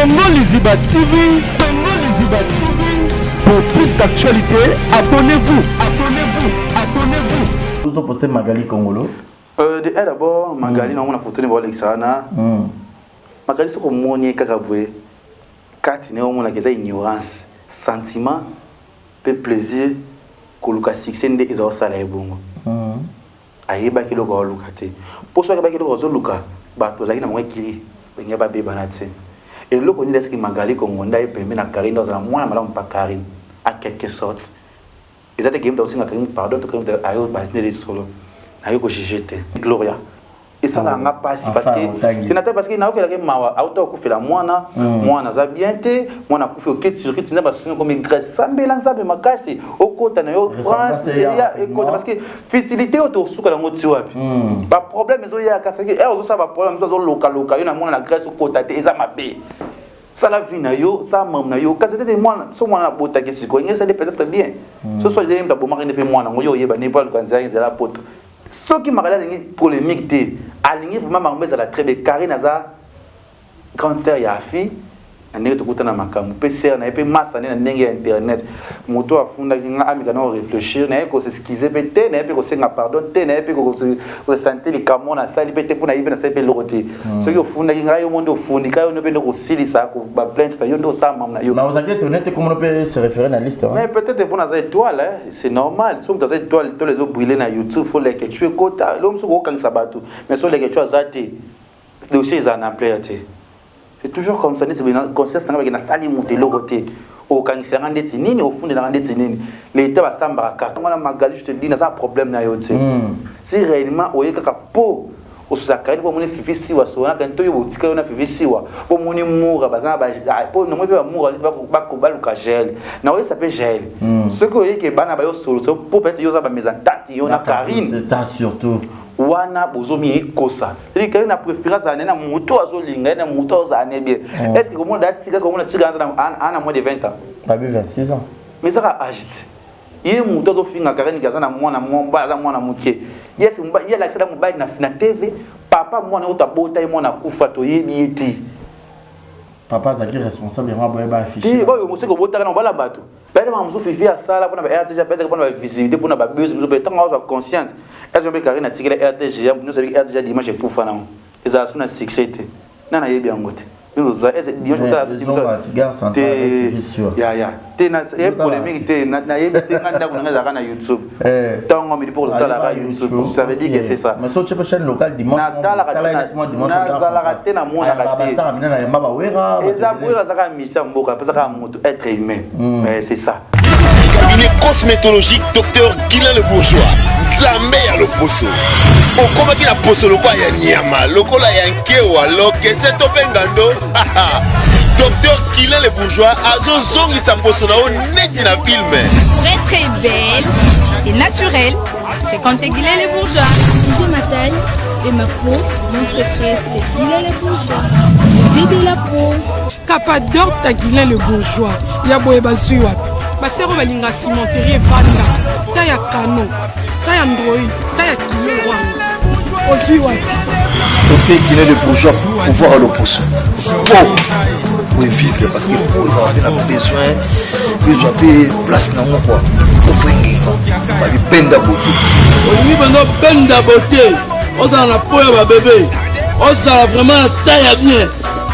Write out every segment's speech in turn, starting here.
Congo Liziba TV, Congo Liziba TV. Pour plus d'actualité, abonnez-vous, abonnez-vous, abonnez-vous. Vous avez posté Magali Congolo? D'abord, Magali, on a photo de Alexana. Magali, c'est comme mon yé kakaboué. Quand il y a une ignorance, sentiment, peu plaisir, que le succès n'est pas salaire bon. Aïe, bah qui le gars lucate. Pour ça que bah qui le gars luka, bah tous les gens ont écrit, ben y a pas bébé banate. Et le qu'on dit est-ce que Magali Congo n'a pas permis à Karine dans un mois, madame pas Karine, à quelque sorte. Ils étaient game aussi na Karine pardon, tout comme aïe, bah c'est des solo. Aïe que j'ai jeté. Gloria. Et ça n'a pas si parce que c'est naturel parce qu'il n'a aucun mawa auto ko fait la moana moana za bien té moana ko fait au kit sur kit n'a pas souvent comme graisse ça mélange be makasi au côté na yo France ya écoute parce que fertilité auto suka la ngoti wapi pas problème zo ya kasi que ezo ça va problème zo local yo na mona na graisse au côté té eza mabe ça la vie na yo ça mam na yo kasi té moana so moana bota que siko ngesa de peut-être bien ce soit j'ai m'ta bomaka ne pe moana ngoyo yeba ne pas le kanza la poto ce qui m'a regardé polémique té aligné vraiment mais à la très belle Karine Naza cancer ya fi ane to kutana makamu PCR na epé massa na ndenge internet moto afunda kinga amika na réfléchir na ko s'excuser pété na epé ko senga pardon té na epé ko sentir les camons na sali pété pour na ibe na sepe lokoté ce qui ofunda kinga yo mondo fundi ka yo no pende ko silisa ko ba plainte ta yo ndo sa mam na yo na vous avez honnête comment on peut se référer dans la liste mais peut-être pour na étoile c'est normal si on dans étoile tous les autres brûler na YouTube faut les quelque chose kota l'homme so ko kan sabatu mais so les quelque chose até dossier ils en ampleur. C'est toujours comme ça, c'est bien conscience que na sali monter le côté au cancer ndeti nini au fond de la ndeti nini l'état va s'embarquer on a Magali je te dis na ça problème na yo tu si réellement oye kaka po au sakani pour mon fifi siwa so na kanto yo botika yo na fifi siwa pour mon moura bazana ba pour no mo pe moura ba ko baluka gel na oye ça peut gel ce que oye que bana ba yo solution pour peut-être yo za ba mezantante yo na Karine c'est ça surtout wana bozomi kosa c'est que na préférence na moto azolinga na moto azane bien est-ce que comment date est-ce que comment tika ana moins de 20 ans pas 26 ans mais ça a agité il moto to finga Karine gaza na mwana momba za mwana muke yes mba il l'accès na mobile na TV papa mwana utabota mwana kufa to yebi eti papa zaki responsable vraiment boye ba afficher ti boyo musiko botaka na bala bato pele ma muso fifi ya sala pour na RTG peut-être pour na visibilité pour na ba buzz muso peut tant conscience est-ce que Karine a tiré RTG nous savons RTG dimanche pour faire non ils ont une succès nana yebi angote nous ça est dimanche pour ya te na polémique te na yebi te nganda kuna na YouTube tant mi pour la YouTube ça veut dire que c'est ça mais sur la chaîne locale dimanche na raté na mona raté ezabwera zaka mission mboka parce que moto être humain c'est ça cabinet cosmétologique docteur Guilain le Bourgeois Zambé ya le poso okoma ki na poso lokwa ya nyama lokola ya nkewa lokese to pengando docteur Guilain le Bourgeois azo zongi sa poso na neti na film pour être belle et naturelle fréquentez Guilain le Bourgeois. J'ai ma taille et ma peau, mon secret c'est Guilain le Bourgeois. J'ai de la peau Capador ta Guilain le Bourgeois ya boye basui wapi basero balinga cimenterie vanda ta ya kano ta ya ndroi ta ya kilo wanga osui wapi docteur Guilain le Bourgeois pour voir le poisson pour vivre parce que pour avoir besoin de place na quoi pour bringi ba benda beauté oni bando benda beauté oza na poya ba bébé oza vraiment taille bien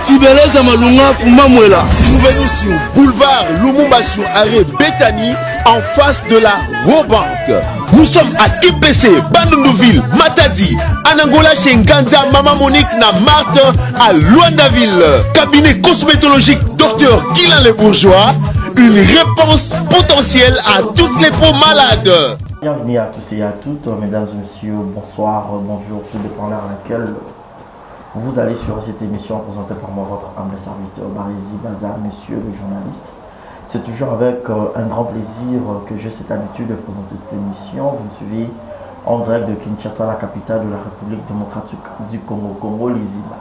Tibeleza Malunga Fumamwela. Trouvez-nous sur boulevard Lumumba sur arrêt Bethany en face de la Robank. Nous sommes à IPC, Bandundouville, Matadi, Anangola chez Nganda, Maman Monique, na Marthe, à Luandaville. Cabinet cosmétologique Dr Guilain le Bourgeois. Une réponse potentielle à toutes les peaux malades. Bienvenue à tous et à toutes, mesdames et messieurs, bonsoir, bonjour, tout dépend de l'heure à laquelle vous allez sur cette émission présentée par moi, votre humble serviteur Barizi Baza, monsieur le journaliste. C'est toujours avec un grand plaisir que j'ai cette habitude de présenter cette émission. Vous me suivez en direct de Kinshasa, la capitale de la République démocratique du Congo, Congo Liziba.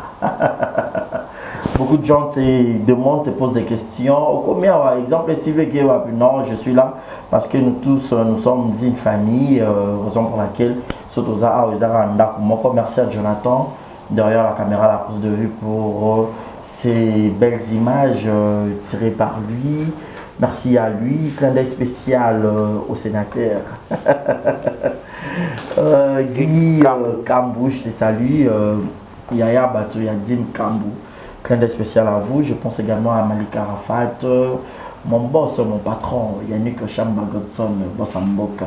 Beaucoup de gens se demandent, se posent des questions. Combien, par exemple, non, je suis là parce que nous tous, nous sommes une famille, raison pour laquelle, surtout merci à Jonathan derrière la caméra, la prise de vue pour ces belles images tirées par lui. Merci à lui. Clin d'œil spécial au sénateur. Guy Kambou, je te salue. Yaya Batou, Yadim Kambou. Clin d'œil spécial à vous. Je pense également à Malika Rafat, mon boss, mon patron, Yannick Chamba Godson, boss Amboka.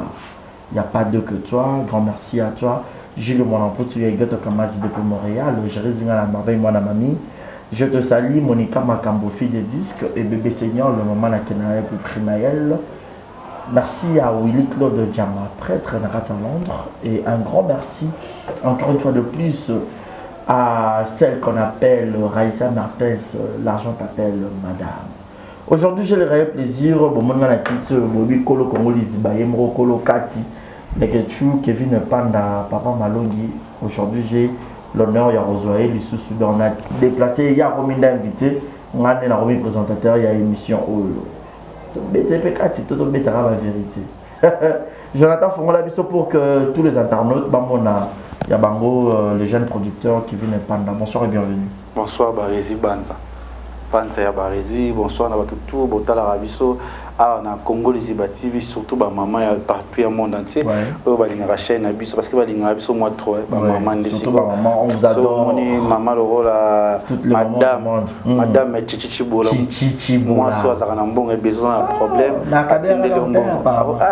Il n'y a pas d'eux que toi. Grand merci à toi. Gilles Monampo, tu es Goto Kamasi depuis Montréal. Je réside à la merveille, moi, la mamie. Je te salue, Monica Makambo, fille de disques, et bébé senior, le moment à Kenaï pour Primaël. Merci à Willy Claude Diama, prêtre à Londres. Et un grand merci, encore une fois de plus, à celle qu'on appelle Raïssa Martens, l'argent t'appelle madame. Aujourd'hui, j'ai le réel plaisir, Bobi Kolo Kongo Lizibaye, Mro Kolo Kati, Leketchou, Kevin Panda, Papa Malongi. Aujourd'hui, j'ai l'honneur, il y a Rosoye, Lissoussou, on a déplacé, il y a Rominda invité, on a un Romi présentateur, il y a émission Olo. BTP Kati, tout le monde la vérité. Jonathan Fongola Bisso pour que tous les internautes, il y a Bango, les jeunes producteurs qui viennent Panda. Bonsoir et bienvenue. Bonsoir Barézi Banza. Banza ya Barézi, bonsoir Nabatutu, Botala Rabiso. Ah, na Congo les TV, surtout ma maman partout au monde entier. Oh, balinga chaîne Abiso parce que balinga Abiso moi trop. Maman de surtout ma maman, on vous adore. Maman le rôle Madame Chichi Bola. Chichi Bola. Moi soit ça n'a bon besoin un problème. Ah,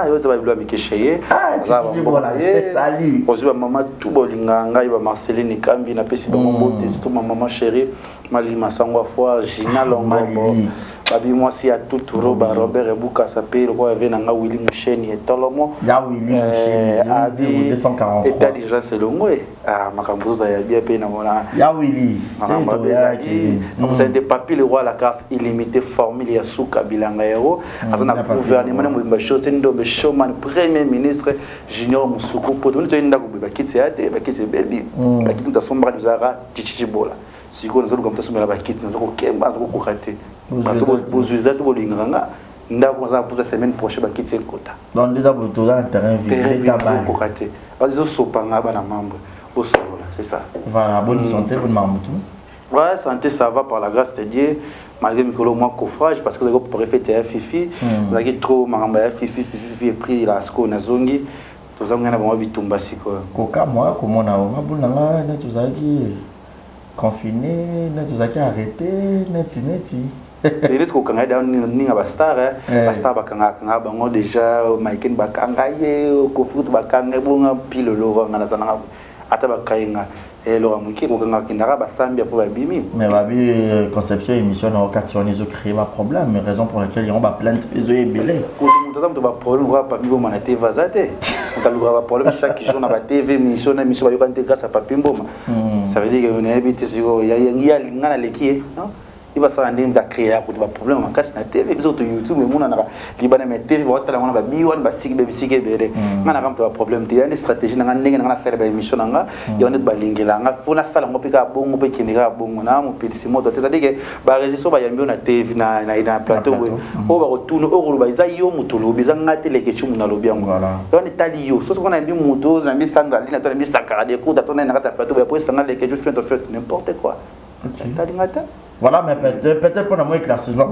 il va me cacher. Ah, Chichi Bola. Salut. Aujourd'hui maman tout bolinga ngai ba Marceline Kambi na pesi mon beauté surtout ma maman chérie Mali Masangwa foi Gina Longombo. Babi moi si à tout roba Robert Ebuka s'appelle quoi avait nanga Willy Moucheni et Tolomo. Ya Willy Moucheni 243. État d'urgence le ngwe. Ah makambuza ya bien pe na mona. Ya Willy. C'est donc c'est des papiers le roi la carte illimitée formule ya Souka Bilanga Hero. Azana gouvernement na mbimba chose ndo be showman premier ministre Junior Musuku poto nto inda ko ba kitse ate ba kitse baby. Ba kitse ntasomba bizara Chichi Bola. Siko nzo ko mtasomela ba kitse nzo ko kemba nzo ko kokate. Bozuza to bolinganga ndako za pour semaine prochaine ba kitse kota. Donc déjà pour tout un terrain vide tabac kokate. Bazo sopanga bana membre au sol, c'est ça. Voilà, bonne santé bonne mamutu. Ouais, santé ça va par la grâce de Dieu. Malgré Mikolo moi coffrage parce que j'ai préfet Fifi, j'ai trop mangamba Fifi pris la sco na zongi. Tozanga na ba bitumba siko. Koka moi comment na ba bulanga na tozaki confiné, na tozaki arrêté, neti. Les autres quand on ni abastar bastar bakanga kanga bango déjà maiken bakanga ye ko fruit bakanga bonga pile lo ngana sana ata bakainga et lo amuki ko kanga kinara basambi pour babimi mais babi conception émission na occasion ils ont créé un problème mais raison pour laquelle ils ont ba plainte ils ont ébélé ko muto ba problème ba bibo manate vazate on t'a le problème chaque jour na ba TV émission ba yokante grâce à papi mboma ça veut dire que on est habité sur ya ngana lekie non il va s'en aller créer un problème en casse na TV ils autres YouTube mais mon na libana mais TV va tala mona ba biwan ba sig bele ngana kam to problème te une stratégie na ndenge na sala ba émission nga ya on ba lingela nga fona sala ngopika bongo pe kinira bongo na mo pelisi moto te ça dit que ba réseau ba yambi na TV na plateau o ba retourne o ba za yo mutulu biza ngate leke chumu na lobi yango on est tali yo so qu'on a mis moto na mis sandra na to na mis sakara de ko ta to na ngata plateau ba pour ça na leke juste fait n'importe quoi tali ngata. Voilà, mais peut-être pour un éclaircissement,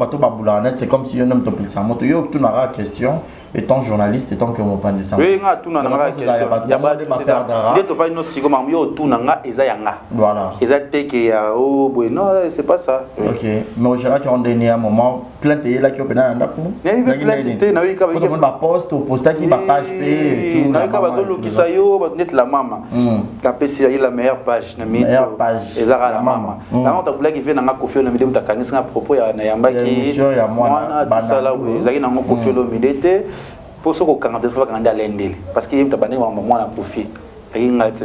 c'est comme si un homme te pile sa moto. Yo, tu n'auras question, étant journaliste, étant que mon pandit ça. Oui, tu n'auras question. Il y a pas de il est pas une aussi comme yo, tu n'auras ezayanga. Voilà. Ezate que oh, non, c'est pas ça. Ok, mais au Gérard qui ont donné un moment, plainte là qui ont pénal en dapou. Mais plainte, na oui, tout le monde va poste, au poste qui va page P. Na oui, bazolo qui ça yo, va net la maman. Taper sur la meilleure page, na meilleure page. Ezara la maman. Là on t'a voulu qui vient na Kofi Olomide mutakangisa propos ya na yambaki. Mwana basala oui, ezaki na Kofi Olomide pour ce qu'on a fait quand l'endel parce qu'il y a un bandé moi la Kofi et ngate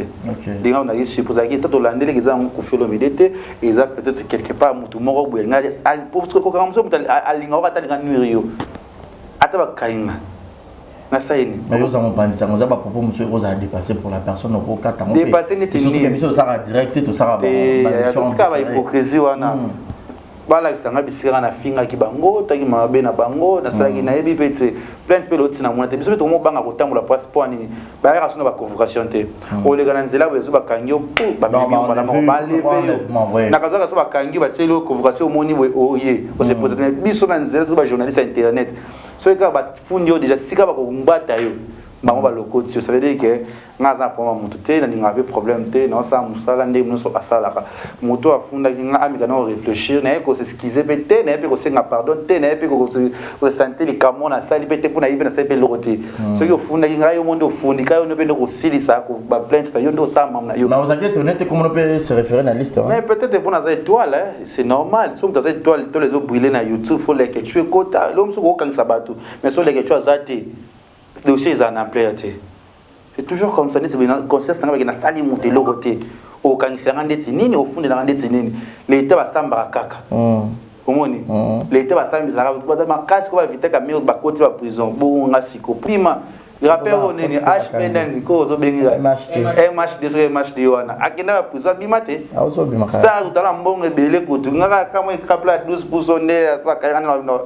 dinga on a dit supposé que tout l'endel ils ont Kofi Olomide ils ont peut-être quelque part mutu moko bu ngade pour ce qu'on a fait à linga ta linga nurio ata ba kainga na saini mais ils ont pas dit ça on a pas propos monsieur Rosa a dépassé pour la personne au cas tant dépassé n'est ni émission ça direct tout ça va hypocrisie wana Voilà, ça m'a biscuit na finga ki bango, taki mabe na bango, na sala ki na ebi pete, plein de pelotes na monate. Biso to mo banga kotambo la passeport ni. Ba ya sona ba convocation te. O le gananzela bezo ba kangi ba bibi ba la ba lever. Na kaza so ba kangi ba telo convocation moni oye. O se poser biso na nzela so ba journaliste internet. So ka ba fundio déjà sika ba ko mbata yo. Bango ba loko tio, ça veut dire que ngaza pour mutu te na ninga be problème te na sa musala ndé muso asala ka mutu afunda ki nga amika na réfléchir na ko s'excuser pété na pe ko senga pardon te na pe ko sentir les camons na sali pété pour na ibe na sa pe loroté ce qui ofunda ki nga yo monde ofundi ka yo no pe no ko silisa ko ba plainte ta yo ndo sa mam na yo na vous avez honnête comment on peut se référer dans la liste mais peut-être pour na étoile c'est normal sur dans étoile tous les autres brûler na YouTube faut les que tu es kota l'homme so ko kan sabatu mais sur les que tu as zati dossier ils en ampleur. C'est toujours comme ça, c'est une conscience qui na sali monter le côté au cancer ndeti nini au fond de la ndeti nini l'état va samba kaka omoni l'état va samba za ba ma casse ko va vite ka mur ba côté ba prison bo nga siko prima rappel on nini HPN ko zo bengi MHD so MHD wana akina ba prison bimate azo bimaka ça utala mbongo ebele kutu nga kama ikapla 12% ne asba kayana no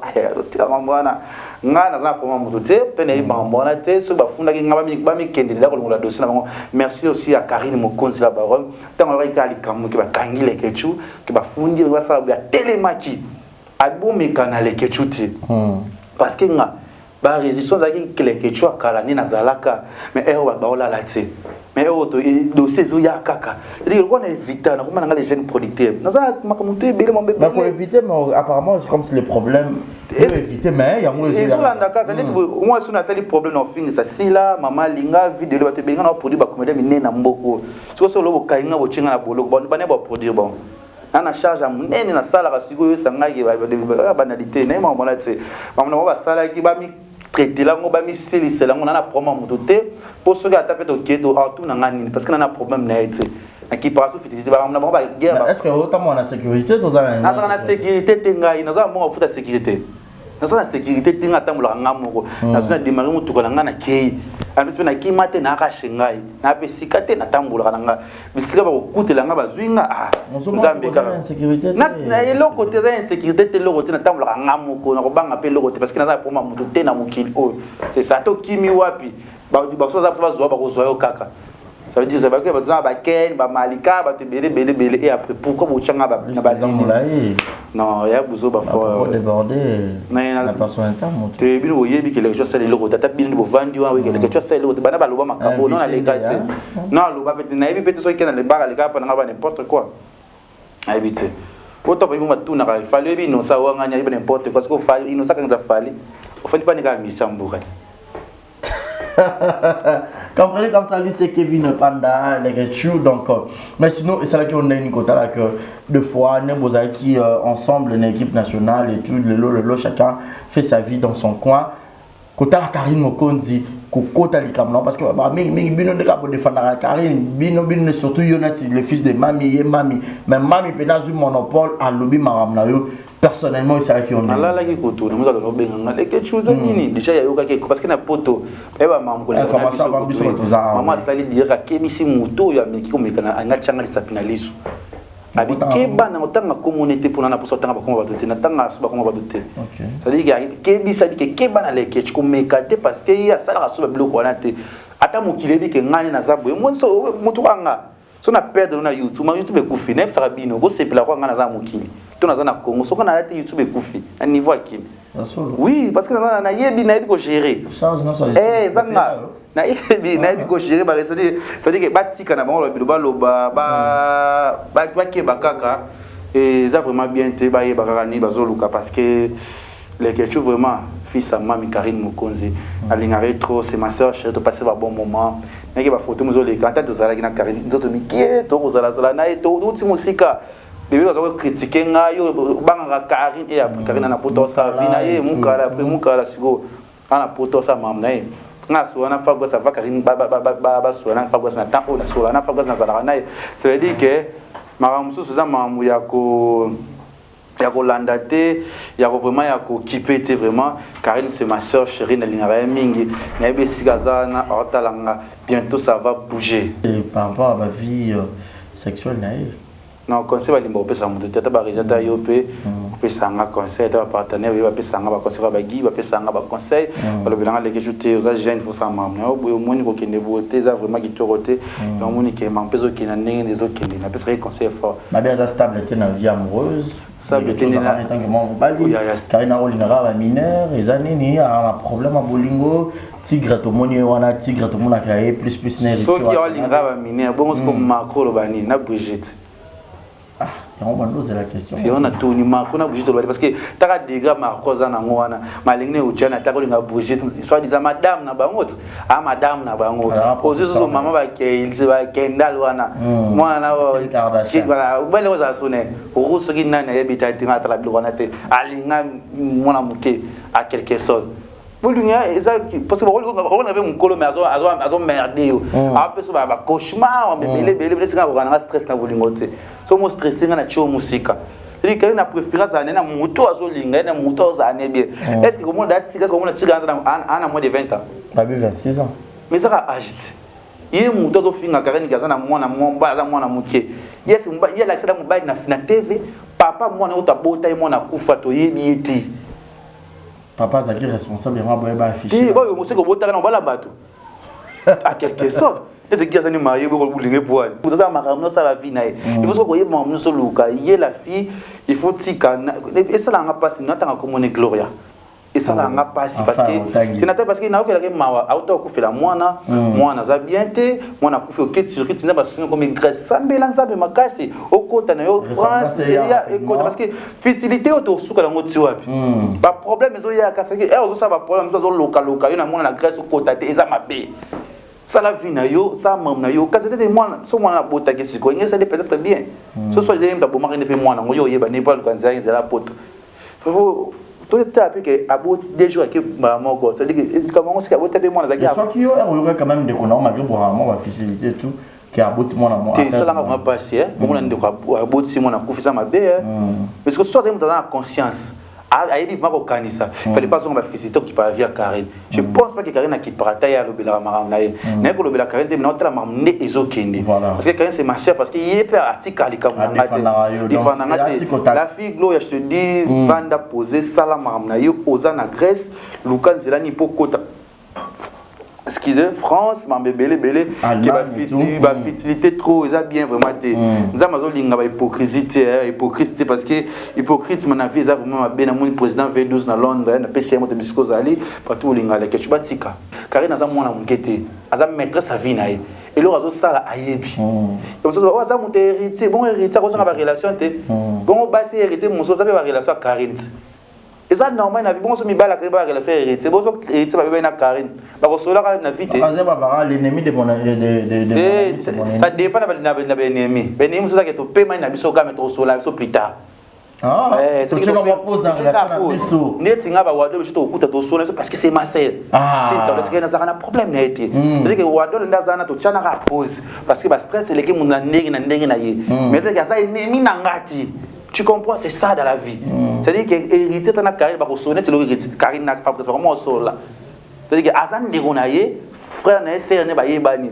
tira mambana nga na za poma mutu te pene ibambona te so bafunda ki ngaba mi kendela ko ngola dossier na bango. Merci aussi à Karine Mokonzi la baronne tango ba ikali kamu ki ba kangile kechu ki bafundi ba sa ba telemaki abomi kanale kechu te parce que nga ba résistance aki kele kechu akala ni nazalaka mais ero ba ola la te mais auto dossier zo ya kaka c'est-à-dire qu'on évite na comment les jeunes producteurs naza makamutu ebele mo bebe pour éviter mais apparemment c'est comme si les problèmes éviter mais il y a moins ils ont l'andaka quand moi si on a ça les problèmes dans fin ça si là maman linga vidéo ba te benga na produit ba comédie mine na mboko so so lo kainga bo chinga na bolo bon ba ne ba produire bon na charge à munene na sala ka siko yo sanga ke ba banalité na ma mona tse maman ba sala ki ba mi traiter là ngo ba mi style c'est là on a problème mutu te pour ceux qui a tapé to keto tout na ngani parce que na problème na été na qui passe fitité ba na ba guerre est-ce que autant on a sécurité dans un na sécurité tenga ina za mo futa sécurité na sa sécurité tinga tamula ngamoko na sona démarrer mutu ko na kei ambipe na ki mate na ka shengai na pe sikate na tambula na bisika ba kokutela nga bazwinga nzambe ka sécurité na yelo côté za insécurité te lo côté na tambula ngamoko na ko banga pe lo côté parce que na za pour mutu te na mukili oh c'est ça to kimi wapi ba so za ba zo ba ko zo yo kaka. Ça veut dire ça va que besoin ba ken ba malika ba te belé et après pourquoi bo changa ba na ba non ya buzo ba fort déborder la personne interne te bino yebi que les gens c'est le rota ta bino bo vandi wa que les gens c'est le rota bana ba loba makambo non na les gars non loba peut na yebi peut so que na le bar les gars pa na ba n'importe quoi a éviter autant ba mo tuna ka fallait bi non ça wa nganya ba n'importe quoi parce que fallait non ça quand ça fallait au fait pas ni ka misambo kati. Comprenez comme ça, lui c'est Kevin Panda, les Getchou, donc. Mais sinon, c'est là qu'on a une quota là que deux fois, nous avons qui ensemble, une équipe nationale et tout, le chacun fait sa vie dans son coin. Quota la Karine Mokonzi, quota les Cameroun, parce que bino de cap pour défendre la Karine, bino surtout Yonati, le fils de Mami et Mami, mais Mami peut dans un monopole à lobby Maramnayo. Personnellement, c'est là qui on est. Là, qui couture, nous allons bien. Les quelque chose nini. Déjà, il y a eu quelque parce que na poto. Maman sali dire que Kemisi Muto ya miki ko mekana anga changa lisapinalisu. Abi keba na otanga communauté pour na poso tanga ba koma badote na tanga suba koma badote. OK. C'est-à-dire que kebi sabi que keba na leke ko mekate parce que ya sala suba biloko wana te. Ata mokileli ke ngani na zabo. Monso mutu anga. So na perdre na YouTube, YouTube ekufi, na ça rabino, go sepela kwa ngana za mokili. To na za na Congo, so kana ate YouTube ekufi, na niveau akini. Oui, parce que na yebi na yebi ko gérer. Zanga. Na yebi ko gérer ba c'est-à-dire que batika na bango ba ke bakaka et ça vraiment bien te ba yeba kaka ni bazoluka parce que les quelque vraiment fils à Mami Karine Mokonzi alingare trop c'est ma sœur chérie de passer un bon moment naki ba photo muzo les quand tu zala na Karine nzoto mikie to kozala zala na to uti musika bébé bazo critiquer nga yo banga Karine et après Karine na poto sa vie na ye mukala après mukala sigo ana poto sa mam na ye nga so na fa gosa va Karine ba so na fa gosa na temps na so na fa gosa na zala na ça veut dire que maramusu za mamu ya kolanda te ya vraiment ya ko kiper te vraiment Karine c'est ma sœur chérie na lingara mingi na be sikaza na otalanga bientôt ça va bouger et par rapport à ma vie sexuelle naïve non conseil va limba opesa mutu tata ba résultat yo pe pesanga conseil ta partenaire ba pesanga ba conseil ba Guy ba pesanga ba conseil ba le bilanga les jeter aux agents faut ça mam na obo moni ko kende beauté ça vraiment qui toroté donc moni ke mam peso ki na ndenge des autres kende na pesa conseil fort ma bien la stabilité na vie amoureuse ça veut dire na tant que mon bali karina rolingara ba mineur ezani ni a problème a bolingo tigre to moni wana tigre to mona kaye plus na so ki rolingara ba mineur bon ce comme macro lo bani na Brigitte on va poser la question. Si on a tout ni marque, on a Brigitte parce que t'as des gars marques en angouana, malingne ou tiens, t'as collé Brigitte, soit disant madame na bangot, ah madame na bangot. Posez sur maman va qu'il se va Kendall wana. Moi na voilà, où elle a sonné. Au rousse qui n'a pas habité à la blonate, alinga mon amouré à quelque chose. Parce que on avait mon colo mais azo merdé après ça va cauchemar bébé c'est quand on a stress na bolingote so mo stressé na tcho musika c'est que na préférence na moto azo linga na moto za ne bien est-ce que comment date est-ce que comment tika ana moins de 20 ans baby 26 ans mais ça agite il moto zo finga kareni kaza na mwana momba za mwana muke yes mba il l'accès na mobile na TV papa mwana utabota mwana kufa to yebi eti papa est responsable de moi pour afficher. Oui, bon, c'est que vous avez un bateau. À quelque sorte. Et c'est qui a été marié pour vous les poils. Vous avez un ça va venir. Il faut que vous ayez mon sur Luca. Il y a la fille, il faut que et ça n'a pas passé. Nous avons comme on Gloria. Et ça n'a pas passé parce que c'est naturel parce que n'a aucun mawa auto ko fait la moana moana za bien té moana ko fait au kit sur kit na ba sunyo comme Grèce ça mélange ba makasi au kota na yo France et ya écoute parce que fertilité auto suka la ngoti wapi ba problème ezo ya kasi et ozo ça ba problème zo local yo na moana na Grèce au kota té eza mabe ça la vie na yo ça mam na yo kasi té moana so moana bota ke siko ngesa peut-être bien ce soit j'ai mta bomari ne pe moana ngoyo yeba ne pas kanza la poto faut tout est appris que à bout des jours que maman quoi ça dit que comment c'est qu'à bout taper moi ça qui a soit qui aurait quand même des connaissances malgré pour maman va faciliter tout qui a bout moi moi ça là on va passer comme on a dit à bout si moi on a confié ça ma belle parce que soit dans la conscience a dit ma kanisa il fallait pas qu'on va féliciter qui pas via Karine je pense pas que Karine a qui partait à l'obéla maram na mais que l'obéla Karine mais on t'a m'amener ezokende parce que Karine c'est ma chère parce qu'il y a pas article à la fille Gloria je te dis banda poser sala maram na yo oza na Grèce Lucas zelani pokota excusez France ma bébé qui va fertilité trop ça bien vraiment nous avons linga hypocrisie parce que hypocrite mon avis ça vraiment bien mon président V12 na Londres na PCM de Bisco Zali partout linga les ketchup tika car nous avons mona mukete aza mettre sa vie na et le réseau ça la ayebi comme ça oh ça mon héritier bon héritier ko ça ba relation té bon ba c'est héritier mon ça ba relation à Karine. Et ça normal na vie bon so mi bala ka ba relation héritier bon so héritier ba na Karine ba ko sola ka na vie té l'ennemi de mon ça dépend na ennemi ennemi so ça que to paiement na biso ka mettre sola so plus tard c'est que on pose dans la biso net nga ba wado biso to okuta to sola parce que c'est ma sœur c'est ça parce que na ça na problème na été c'est que wado nda za na to chana ka pose parce que ba stress le ke mun na ndenge na ye mais c'est que ça ennemi na ngati. Tu comprends, c'est ça dans la vie. C'est-à-dire que hériter ta Karine va sonner c'est l'héritier Karine n'a pas vraiment sol là. C'est-à-dire que Azan Negonaye frère na sœur ne ba yebani.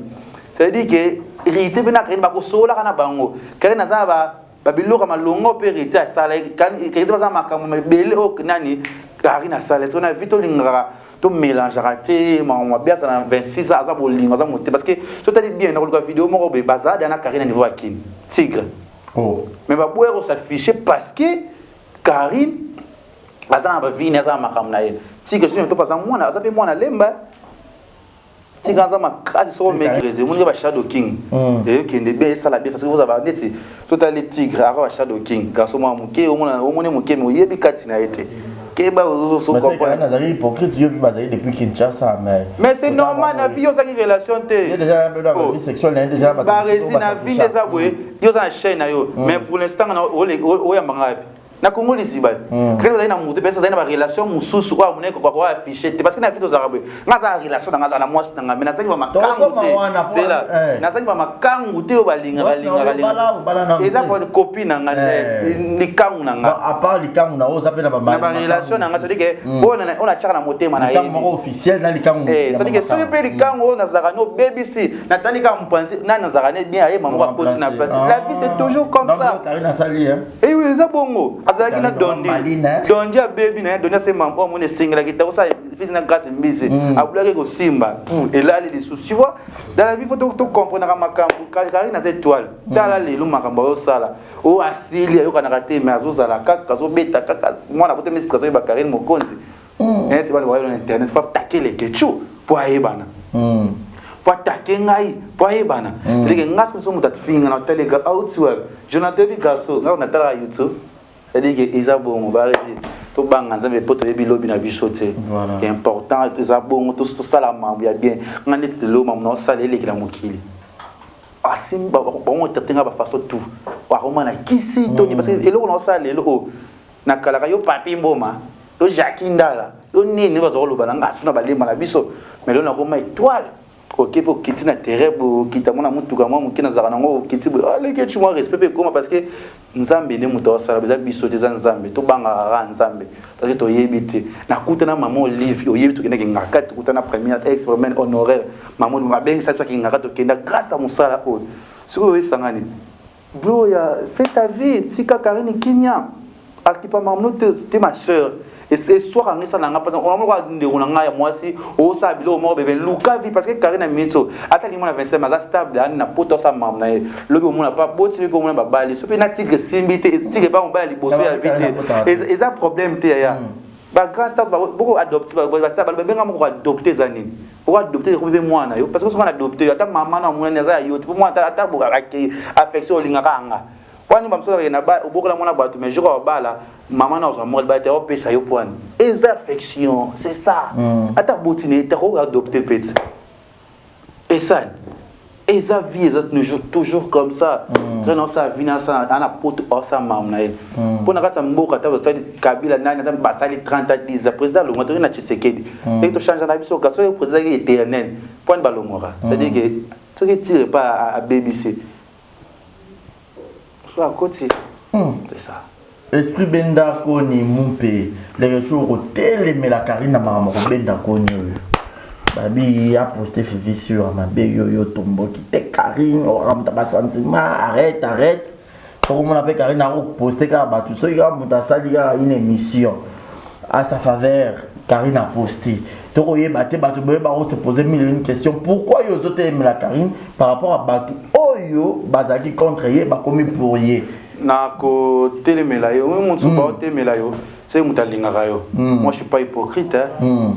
C'est-à-dire que hériter bena Karine va sol là kana bango. Karine na ba bilo kama longo pe héritier à sala kan héritier ba za makambo bele o nani Karine à sala. On a vite lingara to mélange raté ma bien ça na 26 ans za bolingo za monter parce que so tali bien na ko vidéo mo be bazada na Karine niveau akine. Tigre. Oh. Mais va pouvoir s'afficher parce que Karine azana ba vini azana makamna ye si que je ne pas en moi na zape moi na lemba si quand ça ma case sur maîtrise mon ba Shadow King et qui ne bien ça la bien parce que vous avez net tout les tigres à Shadow King garçon moi muke au monde muke mais yebi katina été Keba so comprendre nazali hypocrite yo bazali depuis Kinshasa mais c'est normal na vie yo ça qui relation té il déjà un peu dans vie sexuelle déjà ba résina vie des aboué yo ça chaîne na yo mais pour l'instant o ya manga na Congo lisiba quand on a monté personne na relation mususu kwa muneko kwa afficher parce que na vie aux arabes ngaza relation na ngaza na mwasi na mais na saki ba makangu té c'est là na saki ba makangu té o balinga et ça pour copine na ni kangu na nga à part les kangu na o ça peut na ba relation na nga c'est que on a tchaka na motema na yebi kangu officiel na les kangu c'est que so pe les kangu na zaka no baby si na tali ka mpanzi na zaka ne bien aye maman va poser na place la vie c'est toujours comme ça Karina sali et oui ça bongo azalaki na dondi dondi ya baby na dondi c'est maman mon singla qui ta ça fils na grâce mbisi abulaki ko simba et là les soucis tu vois dans la vie faut tout comprendre makambo car na cette toile tala lelo makambo yo sala o asili yo kana kate mais azozala kaka zo beta kaka mwana bote mestre zo ba Karine Mokonzi c'est pas le voyage sur internet faut attaquer les ketchou pour ayebana faut attaquer ngai pour ayebana les ngas ko so mutat finga na tele ga outward Jonathan bi garso na tala YouTube c'est-à-dire que ils a bon va arrêter to banga nzambe poto yebi lobi na bisote c'est important tout ça bon tout ça la mambo ya bien ngani selo mamno na sala ele kila mokili asimba bon tatenga ba façon tout wa romana kisi to parce que eloko na sala lelo na kala yo papi mboma to jakindala yo nini bazolo balanga asuna balema na biso mais lelo na koma étoile OK pour quitter na terrain pour quitter mon mutuka moi mukina zaka nango quitter allez tu moi respect comment parce que nzambe ne muto sala beza biso teza nzambe to banga ra nzambe parce que to yebite na kutana maman Olive yo yebite kena ngaka to kutana première experiment honoraire maman mabeng ça qui ngaka to kenda grâce à musala o siko esangani bro ya fais ta vie tika Karine Kimia akipa maman te ma sœur et c'est soir en ça n'a pas on va ndenguna ya mwasi o sa bilo mo bebe luka vi parce que Karine Mito atali mona 25 maza stable na poto sa mam na lobi mona pas boti ko mona babali so pe na tigre simbite tigre ba on bala liboso ya vite et ça problème te ya ba grand stade beaucoup adopter ba ça ba benga mo adopter zanini pour adopter ko be mwana yo parce que so on adopter ata mama na mona na za yo pour moi ata bo affection linga kanga kwani bamsola na ba obokola mona batu mais joko bala maman na zo mol ba te opesa yo point et affection c'est ça ata botine te ko adopter petit et ça et ça vie toujours comme ça quand ça vient ça ana poto osa mam na pour na kata mboka ta zo kabila nani na basali 30 à 10 président lo moto na Tshisekedi et to changer na biso kaso président éternel point balongora c'est à dire que tu ne tires pas à BBC à côté. C'est ça. Esprit benda koni mumpe les jours au télé mais la Karine mama benda koni babi a posté fifi sur ma yo tombo qui te Karine on ramta ba sentiment arrête comment on appelle Karine a posté ka ba tout ça il a monta sali une émission à sa faveur Karine a posté donc il batté ba se poser mille une question pourquoi yo autres aiment la Karine par rapport à Batu yo bazaki contre ye ba komi pour ye na ko telemela yo mon suba telemela yo c'est mutalinga yo moi je suis pas hypocrite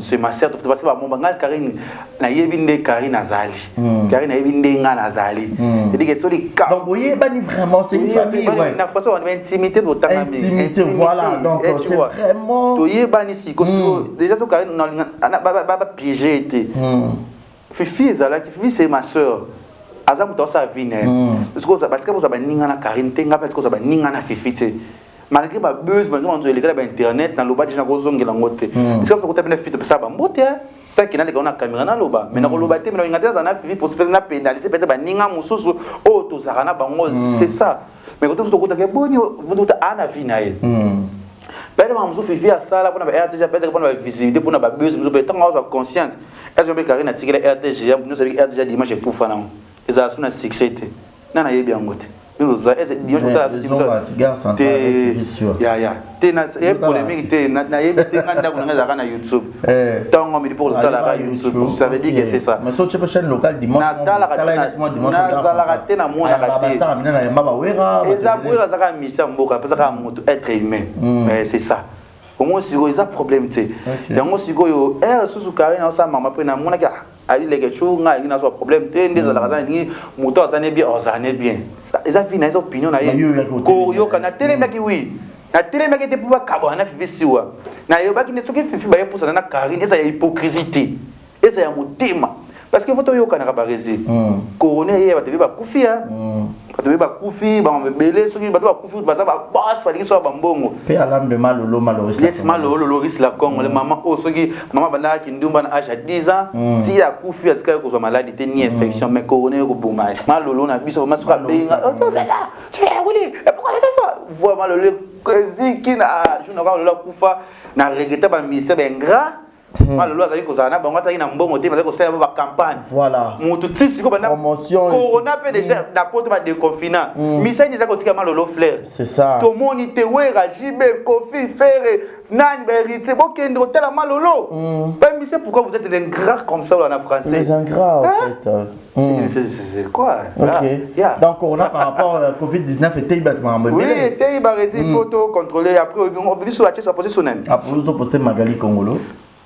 c'est ma sœur parce que ba mon bangal Karine na yebinde Karine azali Karine na yebinde nga nazali c'est dire que so li donc voyez bani vraiment c'est une famille ouais na fois ça on intimité pour ta intimité voilà donc c'est vraiment to yebani si ko déjà so Karine na ba piégé été fifi ezala fifi c'est ma sœur azam to sa vie né parce que ça parce que ça ba ninga na Karine tenga parce que ça ba ninga na fifite malgré ba buzz malgré on les gars ba internet na loba déjà ko zongela ngote parce que faut que tu fite ça ba mbote ça qui na les gars na caméra na loba mais na ko loba te mais ngata za na fifi pour se na pénaliser peut-être ba ninga mususu o to zakana bango c'est ça mais quand tu te côté que boni vous ana vie na elle ben ma musu fifi a sala pour na RTG peut-être pour na visibilité pour na ba buzz musu peut-être on a conscience est-ce que Karine a tiré RTG nous savons RTG dimanche pour faire non ils ont une succès nana yebi angote nous ça dimanche la ya polémique na yebi te nganda ko ngeza kana YouTube tango mi pour la YouTube ça veut dire que c'est ça mais so tu peux chaîne locale dimanche na la raté na mona raté ezabwira zaka misa mboka parce que moto être humain mais c'est ça au moins si ils ont problème tu yango sikoyo susu Karine na sa mama pe na mona ka ali les choses nga ina so problème te ndeza la kazana ni moto azane bien ozane bien ça vie na opinion na ye ko yo kana tele maki oui na tele maki te pouvoir kabona fisiwa na yo baki ne soki fifi ba yepusa na Karine eza ya hypocrisie eza ya motema parce que photo yo kana ba rési corona ye ba te ba kufia ba te ba kufi ba mbele soki ba te ba kufi ba za ba boss fa liso ba mbongo pe alam de malolo maloriste yes malolo risque la Congo le maman o soki maman bana ki ndumba na âge à 10 ans si ya kufi azika ko zo maladie ni infection mais corona ko boma malolo na biso ma soka benga tu es roulé pourquoi ça fait voir malolo ziki na je n'aura le kufa na regretter ba ministère ben gras malolo azali kozala na bango ataki na mbongo te bazali kosala ba campagne voilà mutu tisi ko bana promotion corona pe déjà na poto ba déconfinement misai déjà kotika malolo fleur c'est ça to moni te wera jibe kofi fere nani ba hérité bokende hôtel à malolo ba misai pourquoi vous êtes des ingrats comme ça là en français les ingrats en fait c'est quoi OK donc corona par rapport à Covid-19 était battement oui était ba rési photo contrôler après on peut sur la tête poser son nom après tout poster Magali Congolo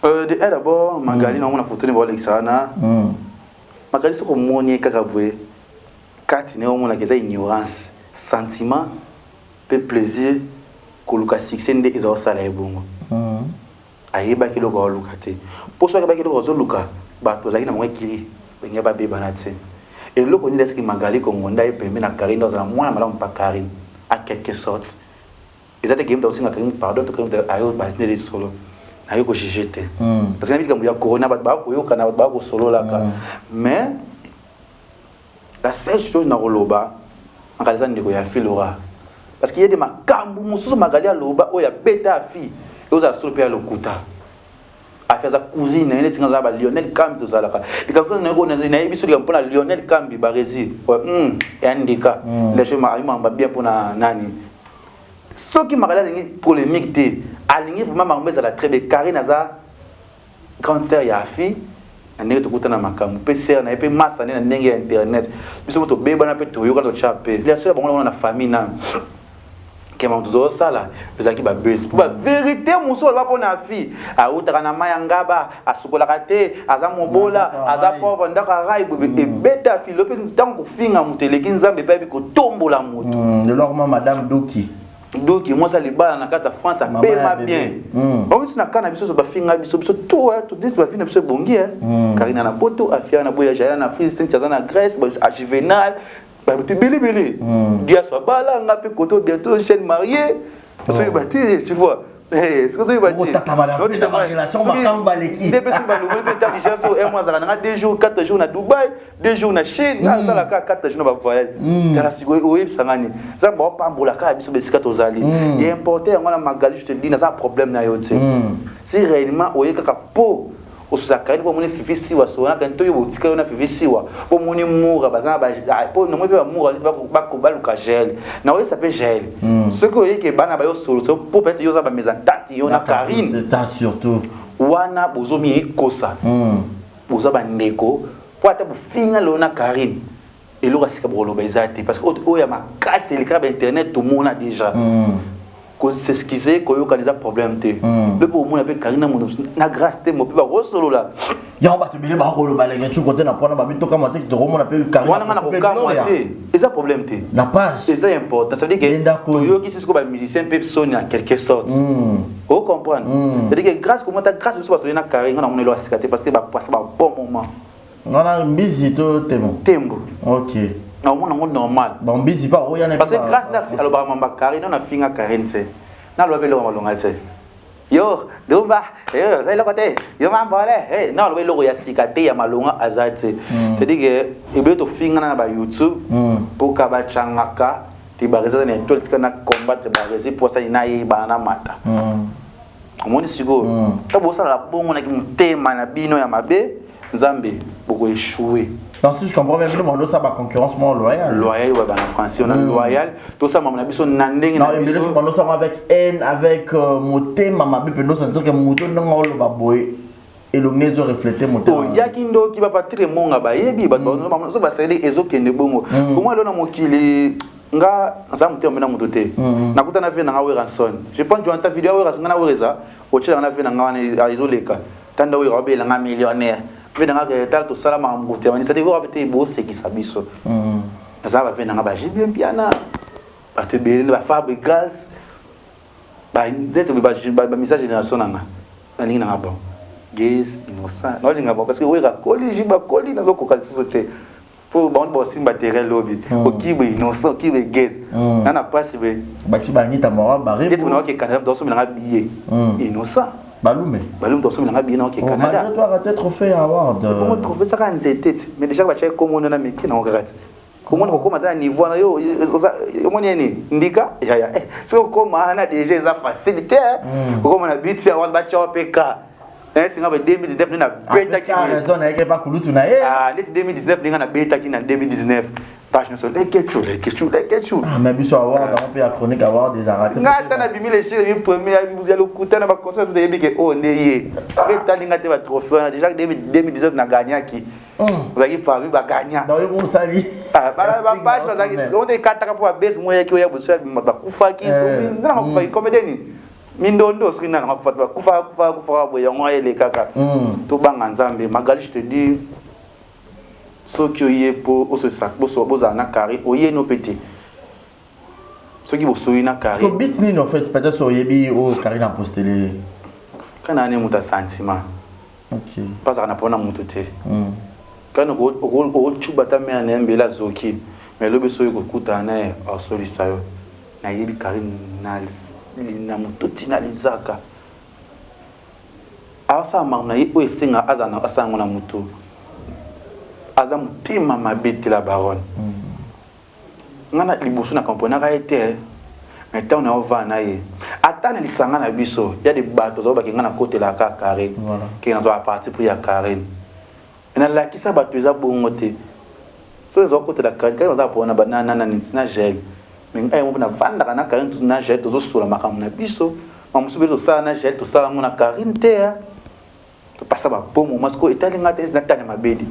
d'abord Magali na mona photo ni ba Alexana Magali soko moni kaka boye kati ne mona keza ignorance sentiment pe plaisir ko luka succès nde izo sala ebongo ayeba kilo ko luka te poso ka ba kilo ko zo luka ba to zaki na mwa kiri benga ba beba na te et loko ni leski Magali ko ngonda e pembe na Karine dans la mwana malamu pa Karine à quelque sorte ils étaient game aussi na Karine pardon to Karine ayo ba sne solo ayo ko jijete parce que na bikambu ya corona ba ko yo kana ba ko solo la ka mais la seule chose na roloba akaliza ndeko ya filora parce qu'il y a des makambu mususu Magali ya loba o ya beta fi oza solo pe ya lokuta affaire za cousine ene tinga za ba Lionel Kambi to zalaka dikafuza na ko na biso dika mpona Lionel Kambi ba rezi ya ndika les gens ma bien pona nani ce qui Magali a polémique te aligné vraiment mambeza la très bien Karine aza grande sœur ya fi ndenge tokutana makambo pe sœur na pe massa na ndenge ya internet biso to beba na pe to yoka to chape bien sûr bango na famille na kema tuzo sala ezaki ba bus pour ba vérité muso ba pona fi a utaka na mayangaba asukola kate aza mobola aza pauvre ndaka rai e beta fi lope ntango finga muteleki nzambe pe ko tombola mutu de l'orma madame donc moi ça les balles na carte France a paiement bien on se na kana biso so ba finga biso to to dit ba finga biso bongi Karina na poto afia na boya jaya na fils Saint-Chazan na Grèce a Juvenal ba bili dia so bala nga pe koto bientôt chaîne mariée parce que ba tu vois ce que tu vas dire la relation makamba leki des personnes ba le intelligence et moi ça na 2 jours 4 jours na Dubaï 2 jours na Chine na ça la 4 jours na ba voyage dans la siko oyebi sangani ça ba pambola ka biso besika tozali il est important ngona Magali je te dis na ça problème na yo te si réellement oyeka ka po osakani po moni fifisi wa so na kanto yo botika yo na fifisi wa po moni moura bazana ba po no mo pe moura lisa ba ko baluka gel na oyo s'appelle gel ce que oyeke bana ba yo solo pour peut-être yo za ba mezantati yo na Karine c'est surtout wana bozomi kosa boza ba ndeko po ata bofinga lo na Karine eloko sika bolo ba ezate parce que oya makasi le crabe internet tout monde a déjà c'est ce qu'ils est koyo kanisa problème te le pour mon appelle Karina mon na grâce te mo pe ba rosolo la ya on va te bele ba rolo ba lenga tu côté na pona ba bito kama te to romo na pe Karina wana na ko kama te et ça problème te na page c'est important ça veut dire que yo qui c'est ce que ba musicien peut sonner en quelque sorte vous comprendre c'est dire que grâce comment ta grâce so ba na Karina na mon lo asikate parce que ba passer ba bon moment on busy to tembo OK na mona ngo normal bon busy pas o yana parce que grâce na fi aloba mamba Karine na finga Karine se na lo belo malonga te yo dumba yo sai lokote yo mambole na lo belo ya sikate ya malonga azate c'est dire que ebe to finga na ba YouTube pour ka ba changaka ti ba réseau na tout kana combattre ba réseau pour ça ina yi ba na mata omoni siko ta bosa la bongo na ki mutema na bino ya mabe Nzambe boko échouer. Donc si je comprends bien, nous ça ba concurrence mon loyal. Loyal ouais en français on a loyal. Tout ça maman biso nandenge na biso. Non, nous sommes avec haine avec motema mabe pe nous sentir que moto ndongo lo ba boy. Et le nezo refléter motema. Oh yakindo ki ba patire monga ba yebi ba maman so ba sele ezo kende bongo. Comment lo na mokili nga nzamu te mbena moto te. Nakuta na vie na nga Weranson. Je pense que tu as vidéo Weranson na Wereza. Ochela na vie na nga na izoleka. Tanda we robela nga millionnaire. Venanga que tal to sala ma mbote mani ça devrait être beau c'est qui sabiso ça va venanga ba bien piana ba te bele ba fabrigas ba ndete ba message génération nanga nani nanga bon guys innocent non linga bon parce que we ka college ba college na zo ko kali société pour bon bo simba terrain lobby o kibe innocent kibe guys nana passe be ba ti ba nita mo ba re pour na ke Canada do so nanga billet innocent Balume to so na bien au Canada. On va peut-être trophée award. Comment trouver ça quand c'était mais déjà va chercher comment on a mis na regrette. Comment on comment à niveau na yo ni ndika ya c'est comment na déjà ça facilité comment on a vite fait avoir ba PK c'est en 2019 na beta qui raison na pas kulutu na ah 2019 na beta qui na 2019 page nationale quelque chose ah mais biso avoir dans peu chronique avoir des arrêtés ngata na bimi les chéri premier vous allez écouter na ba concert de yebike oh ndeye beta linga te ba trophée déjà 2019 na gagné qui vous avez pas vu ba gagné donc on sali ah ba page vous avez on est 4 pour base moyen qui ya bosso ba kufa qui so na ko comédien mindondo sina na kufa boya ngoyele kaka to banga nzambe magali je te dis soki oye po ososa boza na carré oye no pété soki bosoyi na carré ko bit ni en fait peut-être so yebi o Karine a posté kana ne muta sentiment OK pas ça na pona mutu te kana ko chuba ta me na mbela zoki mais lobe soyi ko kuta na a solisa yo na yebi Karine na mututi na lizaka asa magna yi o esenga azana asango na mutu aza mutima mabeti la baronne ngana liboso na kampona ka été mais tant na ova na ye atana lisanga na biso ya de bato zo ba kinga na côté la ka Karine qui na zo a partir pour ya Karine na la kisa bato za bongote so zo côté la Karine ka za pona banana na ntina gel mais ay mo na vanda kana Karine tu na gel to zo sura makamu na biso mamusu bezo sa na gel to sa ngona Karine te to passa ba pomo masko etali ngata na tanya mabedi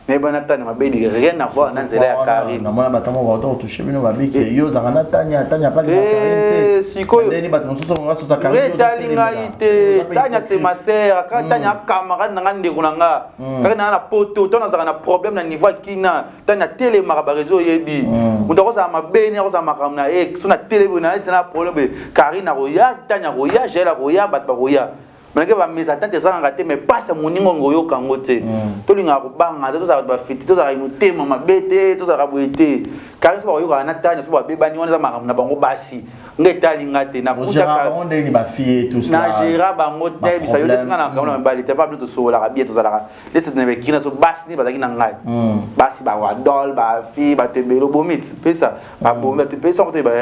mais Banatane mabedi rien à voir dans Zéla Karine. Non, moi batamo va toucher bino babiki yo zangana tanya pas de Karine. Sikoyo. Ndeni batno so ngaso za Karine. Retalinga ite tanya c'est ma sœur, quand tanya camarade nanga ndeko nanga. Quand na poto, tona za na problème na niveau kina, tanya télé marabarezo yebi. Mutako za mabeni ko za makamna so na télé bona tena problème Karine roya, tanya roya, Gela roya, batba roya. Mais que va mes attentes ça ngate mais pas ça moningo ngoyo kangote to linga ko banga to za ba fiti to za imuté mama bete to za raboité car so yo kana tanya so ba bebani wana za makam na bango basi ngeta linga te na kuta ka on de ni ba fille tout ça na gera bango te bisa yo desinga na kamona mbali te pas plutôt so la rabie to za la laisse ne be kina so basi ni bazaki na ngai basi ba wa dol ba fille ba tebelo bomit pesa ba bomit pesa ko te ba